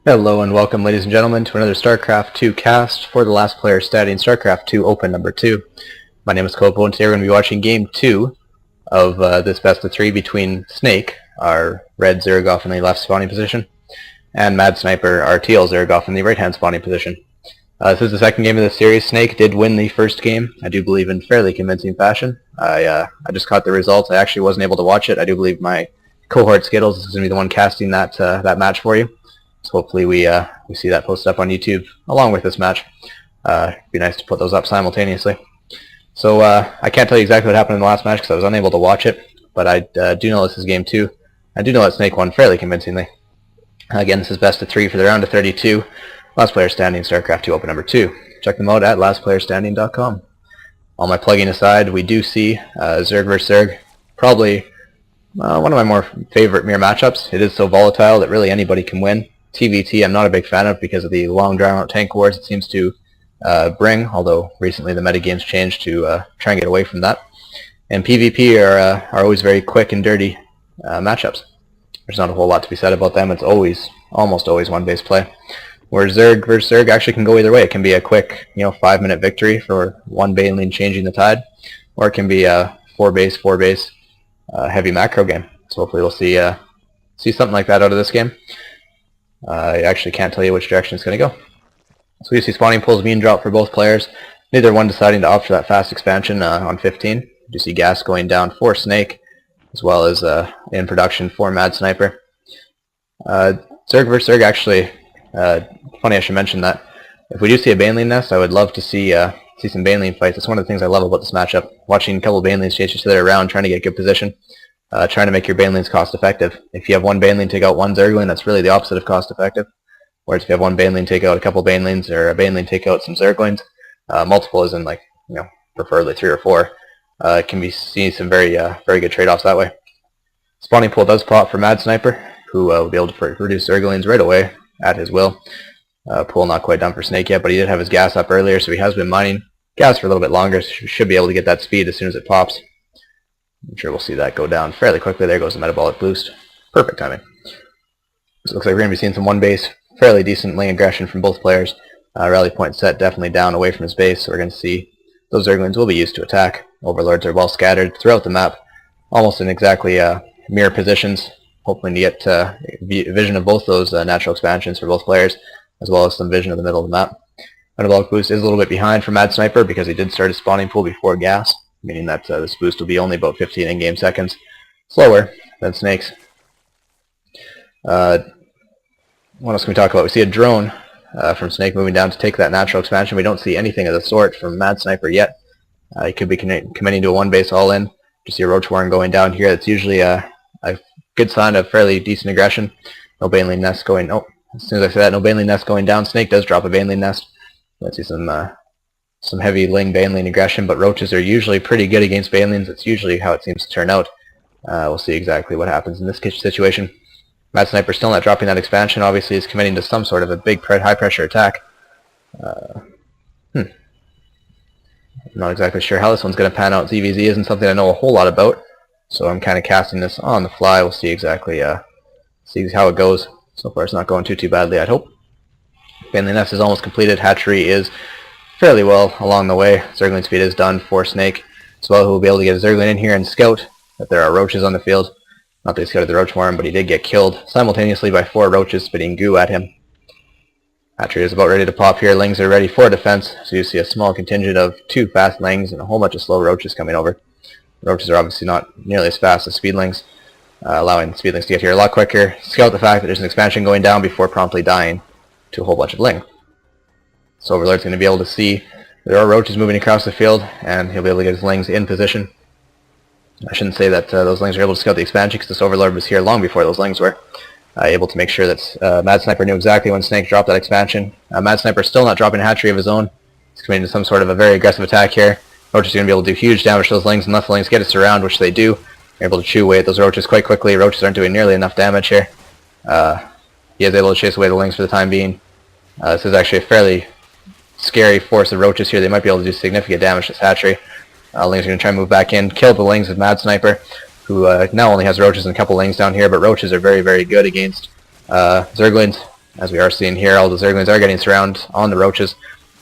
Hello and welcome, ladies and gentlemen, to another StarCraft 2 cast for the last player studying StarCraft 2 Open number 2. My name is Kopo, and today we're going to be watching Game 2 of this best of 3 between Snake, our red Zergoff in the left spawning position, and Madsniper, our teal Zergoff in the right-hand spawning position. This is the second game of this series. Snake did win the first game, I do believe in fairly convincing fashion. I just caught the results. I actually wasn't able to watch it. I do believe my cohort Skittles is going to be the one casting that match for you. So hopefully we see that posted up on YouTube along with this match. It'd be nice to put those up simultaneously. So I can't tell you exactly what happened in the last match because I was unable to watch it, but I do know this is game 2. I do know that Snake won fairly convincingly. Again, this is best of 3 for the round of 32. Last player standing, StarCraft 2 Open number 2. Check them out at lastplayerstanding.com. All my plugging aside, we do see Zerg vs. Zerg, probably one of my more favorite mirror matchups. It is so volatile that really anybody can win. TVT I'm not a big fan of because of the long drawn-out tank wars it seems to bring, although recently the metagame's changed to try and get away from that. And PvP are always very quick and dirty matchups. There's not a whole lot to be said about them. It's almost always one-base play. Where Zerg versus Zerg actually can go either way. It can be a quick 5-minute victory for one Baneling changing the tide, or it can be a 4-base heavy macro game. So hopefully we'll see something like that out of this game. I actually can't tell you which direction it's going to go. So you see spawning pools being dropped for both players, neither one deciding to opt for that fast expansion on 15. You see gas going down for Snake, as well as in production for Madsniper. Zerg vs. Zerg actually, funny I should mention that. If we do see a Baneling nest, I would love to see some Baneling fights. It's one of the things I love about this matchup. Watching a couple of Banelings chase each other around, trying to get good position. Trying to make your Banelings cost effective. If you have one Baneling take out one Zergling, that's really the opposite of cost effective. Whereas if you have one Baneling take out a couple Banelings, or a Baneling take out some Zerglings, multiple is in preferably 3 or 4. It can be seen some very good trade-offs that way. Spawning pool does pop for Madsniper, who will be able to produce Zerglings right away at his will. Pool not quite done for Snake yet, but he did have his gas up earlier, so he has been mining gas for a little bit longer, so should be able to get that speed as soon as it pops. I'm sure we'll see that go down fairly quickly. There goes the metabolic boost. Perfect timing. So it looks like we're going to be seeing some one-base, fairly decent lane aggression from both players. Rally point set definitely down away from his base, so we're going to see those Zerglings will be used to attack. Overlords are well scattered throughout the map, almost in exactly mirror positions, hoping to get vision of both those natural expansions for both players, as well as some vision of the middle of the map. Metabolic boost is a little bit behind for Madsniper because he did start his spawning pool before gas, meaning that this boost will be only about 15 in-game seconds slower than Snake's. What else can we talk about? We see a drone from Snake moving down to take that natural expansion. We don't see anything of the sort from Madsniper yet. He could be committing to a one-base all-in. Just see a Roach Warren going down here. That's usually a good sign of fairly decent aggression. No Baneling nest going... Oh, as soon as I say that, no Baneling nest going down. Snake does drop a Baneling nest. Let's see some heavy Baneling aggression, but Roaches are usually pretty good against Banelings. It's usually how it seems to turn out. We'll see exactly what happens in this situation. Madsniper still not dropping that expansion. Obviously, he's committing to some sort of a big high-pressure attack. I'm not exactly sure how this one's going to pan out. ZVZ isn't something I know a whole lot about, so I'm kind of casting this on the fly. We'll see exactly see how it goes. So far, it's not going too badly, I'd hope. Baneling nest is almost completed. Hatchery is fairly well along the way. Zergling speed is done for Snake as well, who will be able to get a Zergling in here and scout that there are Roaches on the field. Not that he scouted the Roach Warren, but he did get killed simultaneously by 4 Roaches spitting goo at him. Hatchery is about ready to pop here. Lings are ready for defense, so you see a small contingent of 2 fast Lings and a whole bunch of slow Roaches coming over. Roaches are obviously not nearly as fast as Speedlings, allowing Speedlings to get here a lot quicker. Scout the fact that there's an expansion going down before promptly dying to a whole bunch of Ling. So Overlord's going to be able to see there are Roaches moving across the field, and he'll be able to get his Lings in position. I shouldn't say that those Lings are able to scout the expansion, because this Overlord was here long before those Lings were. Able to make sure that Madsniper knew exactly when Snake dropped that expansion. Madsniper still not dropping a hatchery of his own. He's committing to some sort of a very aggressive attack here. Roaches are going to be able to do huge damage to those Lings, and let the Lings get us around, which they do. They're able to chew away at those Roaches quite quickly. Roaches aren't doing nearly enough damage here. He is able to chase away the Lings for the time being. This is actually a fairly scary force of Roaches here. They might be able to do significant damage to this hatchery. Lings are going to try and move back in, kill the Lings with Madsniper, who now only has Roaches and a couple Lings down here, but Roaches are very, very good against Zerglings. As we are seeing here, all the Zerglings are getting surrounded on the roaches,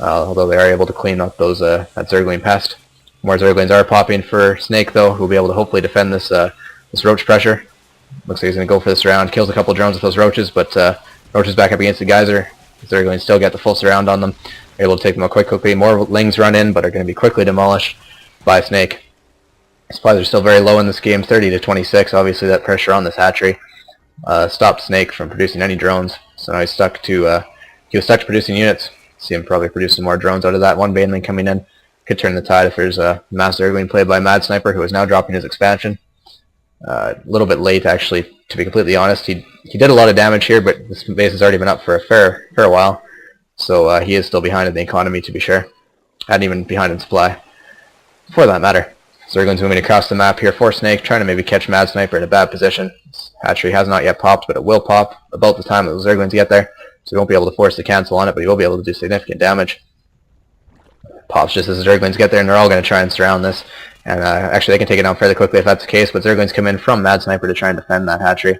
although they are able to clean up those that Zergling pest. More Zerglings are popping for Snake, though, who will be able to hopefully defend this this roach pressure. Looks like he's going to go for this round. Kills a couple drones with those roaches, but roaches back up against the geyser. The Zerglings still get the full surround on them. They're able to take them out quickly. More Lings run in, but are going to be quickly demolished by Snake. Supplies are still very low in this game, 30 to 26. Obviously, that pressure on this hatchery stopped Snake from producing any drones. So now he's stuck to he was stuck to producing units. See him probably produce some more drones out of that. One Baneling coming in could turn the tide if there's a mass Zergling played by Madsniper, who is now dropping his expansion. A little bit late, actually, to be completely honest. He did a lot of damage here, but this base has already been up for a fair while. So he is still behind in the economy, to be sure. And even behind in supply, for that matter. Zerglings moving across the map here for Snake, trying to maybe catch Madsniper in a bad position. This hatchery has not yet popped, but it will pop about the time that the Zerglings get there. So he won't be able to force the cancel on it, but he will be able to do significant damage. Pops just as the Zerglings get there, and they're all going to try and surround this. And actually, they can take it down fairly quickly if that's the case, but Zerglings come in from Madsniper to try and defend that hatchery.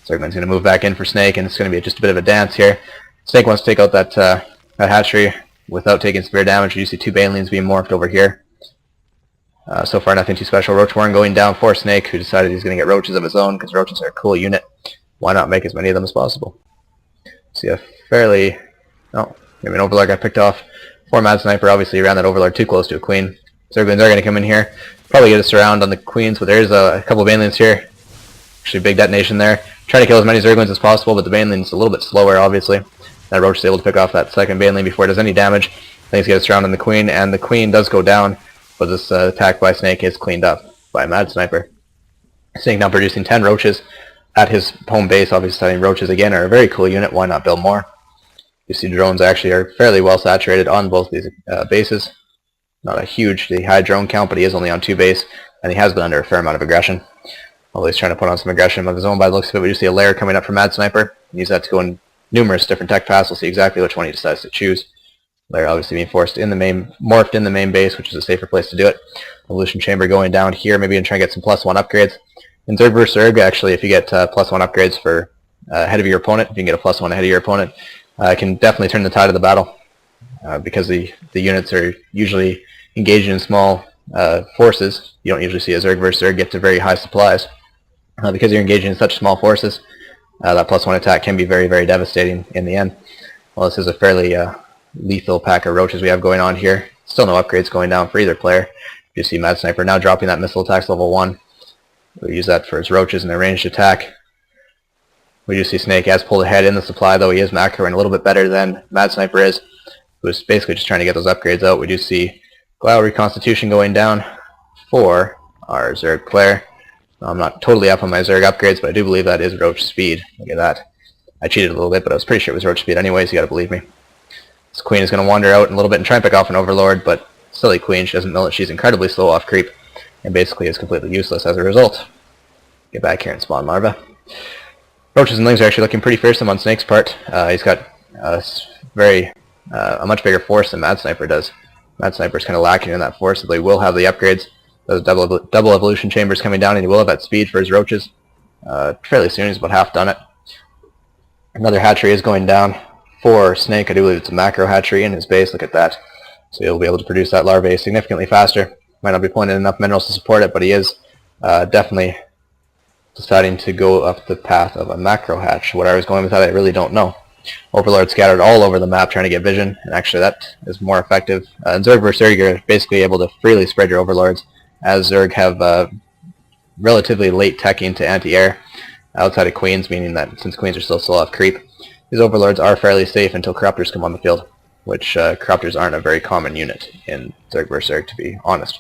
Zergling's going to move back in for Snake, and it's going to be just a bit of a dance here. Snake wants to take out that hatchery without taking severe damage. You see two Banelings being morphed over here. So far, nothing too special. Roach Warren going down for Snake, who decided he's going to get roaches of his own, because roaches are a cool unit. Why not make as many of them as possible? See a fairly... Oh, maybe an Overlord got picked off. For Madsniper, obviously he ran that Overlord too close to a Queen. Zerglings are going to come in here. Probably get a surround on the Queens, but there's a couple of Banelings here. Actually, big detonation there. Trying to kill as many Zerglings as possible, but the Baneling's a little bit slower, obviously. That Roach is able to pick off that second Baneling before it does any damage. Things get a surround on the Queen, and the Queen does go down, but this attack by Snake is cleaned up by Madsniper. Snake now producing 10 roaches at his home base. Obviously, studying roaches again are a very cool unit. Why not build more? You see drones actually are fairly well saturated on both these bases. Not a hugely high drone count, but he is only on 2 base, and he has been under a fair amount of aggression. Although he's trying to put on some aggression of his own by the looks of it. We do see a layer coming up from Madsniper. Use that to go in numerous different tech paths. We'll see exactly which one he decides to choose. Layer obviously being morphed in the main base, which is a safer place to do it. Evolution Chamber going down here, maybe try and get some +1 upgrades. In Zerg vs Zerg, actually, if you get +1 upgrades for ahead of your opponent, if you can get a +1 ahead of your opponent, it can definitely turn the tide of the battle. Because the units are usually engaged in small forces. You don't usually see a Zerg vs Zerg get to very high supplies. Because you're engaging in such small forces, that +1 attack can be very, very devastating in the end. Well, this is a fairly lethal pack of roaches we have going on here. Still no upgrades going down for either player. You see Madsniper now dropping that missile attacks level 1. We'll use that for his roaches and their ranged attack. We do see Snake has pulled ahead in the supply, though he is macroing a little bit better than Madsniper is, who's basically just trying to get those upgrades out. We do see Glow Reconstitution going down for our Zerg player. I'm not totally up on my Zerg upgrades, but I do believe that is Roach Speed. Look at that. I cheated a little bit, but I was pretty sure it was Roach Speed anyways, you gotta believe me. This Queen is going to wander out in a little bit and try and pick off an Overlord, but silly Queen, she doesn't know that she's incredibly slow off creep, and basically is completely useless as a result. Get back here and spawn larva. Roaches and Lings are actually looking pretty fearsome on Snake's part. He's got a much bigger force than Madsniper does. Madsniper's kind of lacking in that force, so they will have the upgrades. Those double evolution chambers coming down, and he will have that speed for his roaches fairly soon. He's about half done it. Another hatchery is going down for Snake. I do believe it's a macro hatchery in his base. Look at that. So he'll be able to produce that larvae significantly faster. Might not be pulling in enough minerals to support it, but he is definitely deciding to go up the path of a macro hatch. What I was going with that, I really don't know. Overlord scattered all over the map trying to get vision, and actually that is more effective. In Zerg vs Zerg, you're basically able to freely spread your Overlords, as Zerg have relatively late teching to anti-air outside of Queens, meaning that since Queens are still slow off creep, these Overlords are fairly safe until Corruptors come on the field, which Corruptors aren't a very common unit in Zerg vs Zerg, to be honest.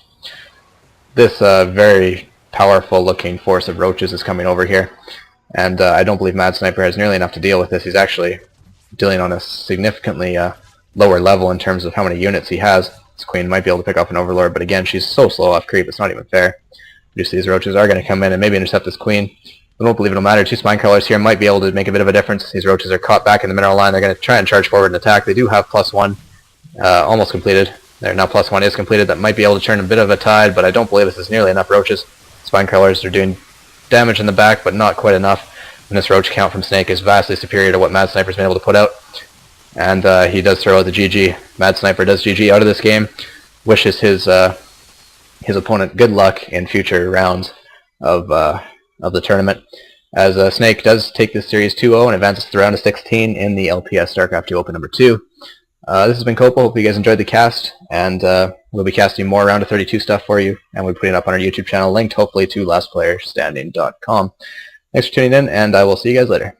This very powerful looking force of roaches is coming over here, and I don't believe Madsniper has nearly enough to deal with this. He's actually dealing on a significantly lower level in terms of how many units he has. This Queen might be able to pick off an Overlord, but again, she's so slow off creep, it's not even fair. Just these roaches are going to come in and maybe intercept this Queen. I don't believe it'll matter. 2 spine crawlers here might be able to make a bit of a difference. These roaches are caught back in the mineral line. They're going to try and charge forward and attack. They do have +1 almost completed. There, now +1 is completed. That might be able to turn a bit of a tide, but I don't believe this is nearly enough roaches. Spine crawlers are doing damage in the back, but not quite enough. And this roach count from Snake is vastly superior to what Madsniper's been able to put out. And he does throw out the GG. Madsniper does GG out of this game. Wishes his opponent good luck in future rounds of the tournament. As Snake does take this series 2-0 and advances to the round of 16 in the LPS StarCraft 2 Open number 2. This has been Kopo. Hope you guys enjoyed the cast, and we'll be casting more round of 32 stuff for you, and we'll be putting it up on our YouTube channel, linked hopefully to lastplayerstanding.com. Thanks for tuning in, and I will see you guys later.